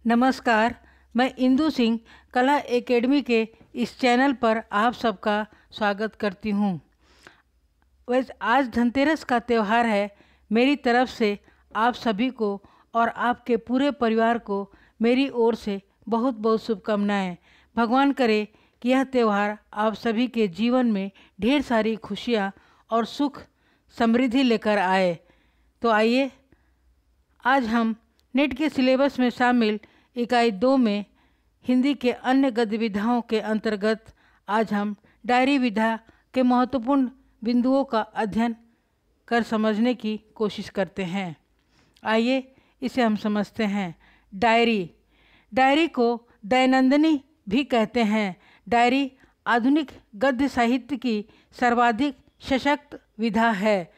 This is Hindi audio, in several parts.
नमस्कार। मैं इंदु सिंह कला एकेडमी के इस चैनल पर आप सबका स्वागत करती हूँ। वैसे आज धनतेरस का त्यौहार है। मेरी तरफ से आप सभी को और आपके पूरे परिवार को मेरी ओर से बहुत बहुत शुभकामनाएं। भगवान करे कि यह त्यौहार आप सभी के जीवन में ढेर सारी खुशियाँ और सुख समृद्धि लेकर आए। तो आइए आज हम नेट के सिलेबस में शामिल इकाई 2 में हिंदी के अन्य गतिविधियों के अंतर्गत आज हम डायरी विधा के महत्वपूर्ण बिंदुओं का अध्ययन कर समझने की कोशिश करते हैं। आइए इसे हम समझते हैं। डायरी को दैनंदिनी भी कहते हैं। डायरी आधुनिक गद्य साहित्य की सर्वाधिक सशक्त विधा है,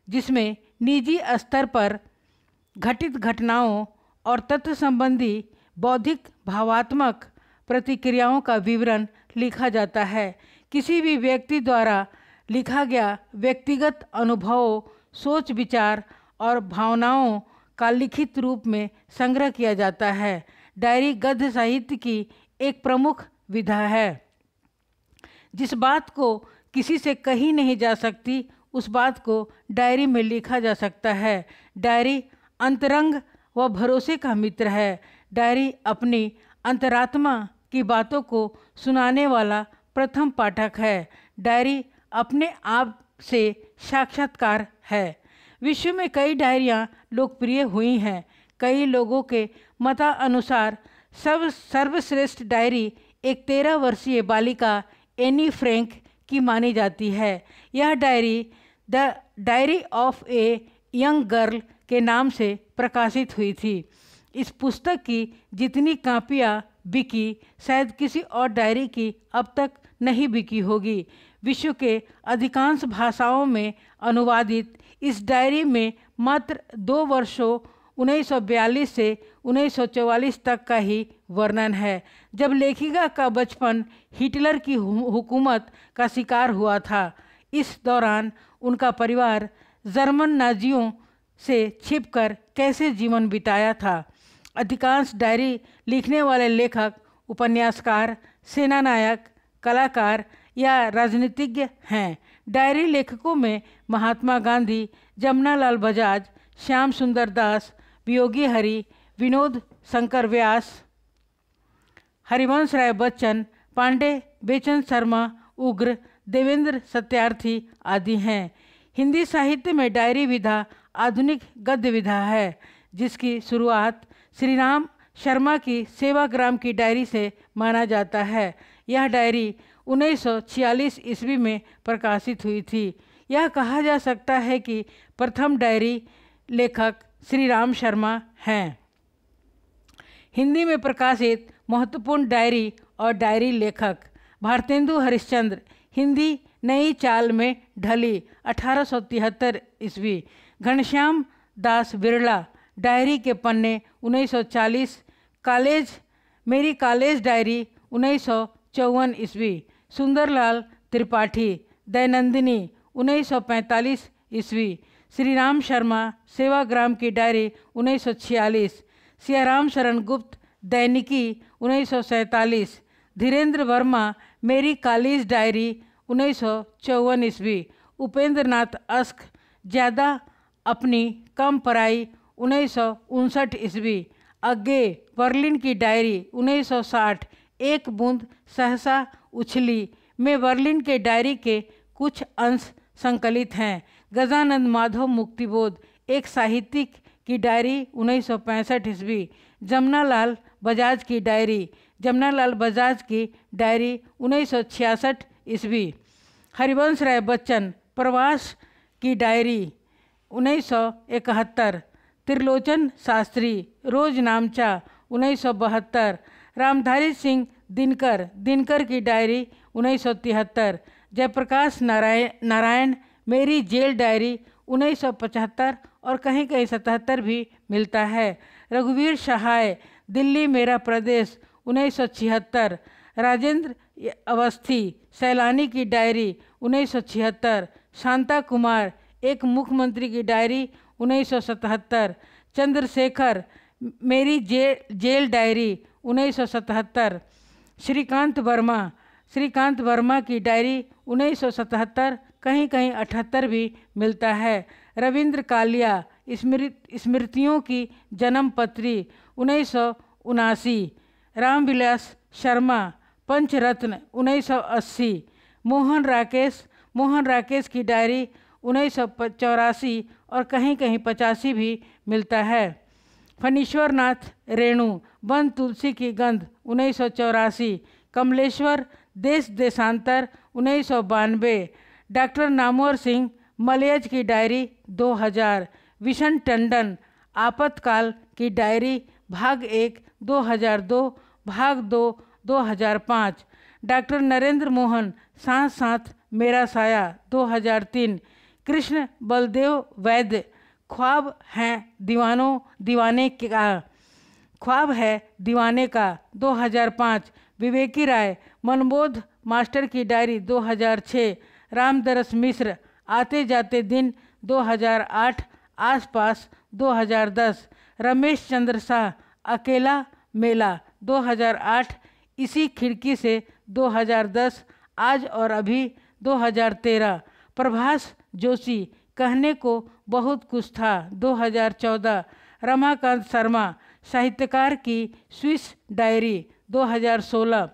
जिसमें निजी स्तर पर घटित घटनाओं और तथ्य संबंधी बौद्धिक भावात्मक प्रतिक्रियाओं का विवरण लिखा जाता है। किसी भी व्यक्ति द्वारा लिखा गया व्यक्तिगत अनुभवों, सोच विचार और भावनाओं का लिखित रूप में संग्रह किया जाता है। डायरी गद्य साहित्य की एक प्रमुख विधा है। जिस बात को किसी से कही नहीं जा सकती, उस बात को डायरी में लिखा जा सकता है। डायरी अंतरंग व भरोसे का मित्र है। डायरी अपनी अंतरात्मा की बातों को सुनाने वाला प्रथम पाठक है। डायरी अपने आप से साक्षात्कार है। विश्व में कई डायरियाँ लोकप्रिय हुई हैं। कई लोगों के मतानुसार सर्वश्रेष्ठ डायरी एक 13 वर्षीय बालिका एनी फ्रैंक की मानी जाती है। यह diary the diary of a young girl के नाम से प्रकाशित हुई थी। इस पुस्तक की जितनी कापियाँ बिकी, शायद किसी और डायरी की अब तक नहीं बिकी होगी। विश्व के अधिकांश भाषाओं में अनुवादित इस डायरी में मात्र 2 वर्षों 1942 से 1944 तक का ही वर्णन है, जब लेखिका का बचपन हिटलर की हुकूमत का शिकार हुआ था। इस दौरान उनका परिवार जर्मन नाजियों से छिपकर कैसे जीवन बिताया था। अधिकांश डायरी लिखने वाले लेखक उपन्यासकार, सेनानायक, कलाकार या राजनीतिज्ञ हैं। डायरी लेखकों में महात्मा गांधी, जमनालाल बजाज, श्याम सुंदर दास, वियोगी हरि, विनोद शंकर व्यास, हरिवंश राय बच्चन, पांडे बेचन शर्मा, उग्र, देवेंद्र सत्यार्थी आदि हैं। हिंदी साहित्य में डायरी विधा आधुनिक गद्य विधा है, जिसकी शुरुआत श्री राम शर्मा की सेवाग्राम की डायरी से माना जाता है। यह डायरी 1946 ईस्वी में प्रकाशित हुई थी। यह कहा जा सकता है कि प्रथम डायरी लेखक श्री राम शर्मा हैं। हिंदी में प्रकाशित महत्वपूर्ण डायरी और डायरी लेखक: भारतेंदु हरिश्चंद्र, हिंदी नई चाल में ढली, 1873 ईस्वी। घनश्याम दास बिरला, डायरी के पन्ने, 1940। मेरी कॉलेज डायरी, 1954 ईस्वी। सुंदरलाल त्रिपाठी, दैनंदिनी, 1945 ईस्वी। श्री राम शर्मा, सेवाग्राम की डायरी, 1946। सियाराम शरण गुप्त, दैनिकी, 1947। धीरेन्द्र वर्मा, मेरी कॉलेज डायरी, 1954 ईस्वी। उपेंद्र नाथ अस्क, ज़्यादा अपनी कम पराई, 1959 ईस्वी। अग्गे, बर्लिन की डायरी, 1960। एक बूंद सहसा उछली में बर्लिन के डायरी के कुछ अंश संकलित हैं। गजानंद माधव मुक्तिबोध, एक साहित्यिक की डायरी, 1965 ईस्वी। जमनालाल बजाज की डायरी, जमनालाल बजाज की डायरी, 1966 ईस्वी। हरिवंश राय बच्चन, प्रवास की डायरी, 1971। त्रिलोचन शास्त्री, रोज नामचा, 1972। रामधारी सिंह दिनकर की डायरी, 1973। जयप्रकाश नारायण, मेरी जेल डायरी, 1975 और कहीं कहीं 77 भी मिलता है। रघुवीर सहाय, दिल्ली मेरा प्रदेश, 1976। राजेंद्र अवस्थी, सैलानी की डायरी, 1976। शांता कुमार, एक मुख्यमंत्री की डायरी, 1977। चंद्रशेखर, मेरी जेल डायरी 1977। श्रीकांत वर्मा की डायरी 1977, कहीं कहीं 78 भी मिलता है। रविंद्र कालिया स्मृतियों की जन्म पत्री 1979। रामविलास शर्मा पंचरत्न 1980। मोहन राकेश की डायरी 1984 और कहीं कहीं 85 भी मिलता है। फणीश्वर नाथ रेणु बंद तुलसी की गंध 1984। कमलेश्वर देशांतर 1992। डॉक्टर नामवर सिंह मलयज की डायरी 2000। विशन टंडन आपातकाल की डायरी भाग 1 2002, भाग 2 2005। डॉक्टर नरेंद्र मोहन साथ साथ मेरा साया 2003। कृष्ण बलदेव वैद्य ख्वाब है दीवाने का 2005। विवेकी राय मनबोध मास्टर की डायरी 2006। रामदरस मिश्र आते जाते दिन 2008, आसपास 2010। रमेश चंद्र शाह अकेला मेला 2008, इसी खिड़की से 2010, आज और अभी 2013। प्रभास जोशी कहने को बहुत कुछ था 2014। रमाकांत शर्मा साहित्यकार की स्विस डायरी 2016।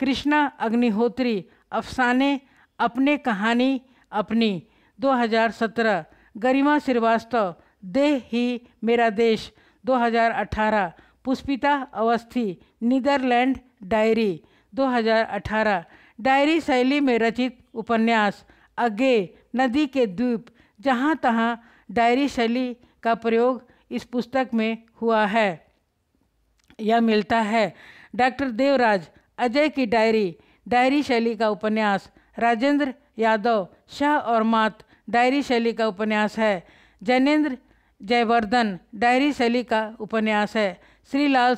कृष्णा अग्निहोत्री अफसाने अपने कहानी अपनी 2017। गरिमा श्रीवास्तव देह ही मेरा देश 2018। Pushpita Awasthi Netherland diary 2018। Diary शैली में रचित उपन्यास अगे नदी के द्वीप जहाँ तहाँ डायरी शैली का प्रयोग इस पुस्तक में हुआ है या मिलता है। डॉक्टर देवराज अजय की डायरी शैली का उपन्यास। राजेंद्र यादव शाह और मात डायरी शैली का उपन्यास है। जैनेन्द्र जयवर्धन डायरी शैली का उपन्यास है। श्रीलाल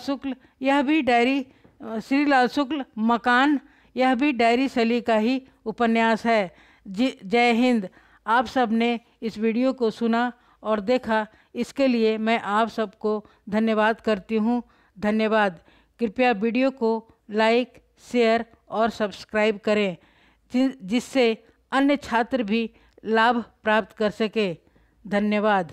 शुक्ल मकान, यह भी डायरी शैली का ही उपन्यास है। जय हिंद। आप सब ने इस वीडियो को सुना और देखा, इसके लिए मैं आप सबको धन्यवाद करती हूँ। धन्यवाद। कृपया वीडियो को लाइक, शेयर और सब्सक्राइब करें जिससे अन्य छात्र भी लाभ प्राप्त कर सके। धन्यवाद।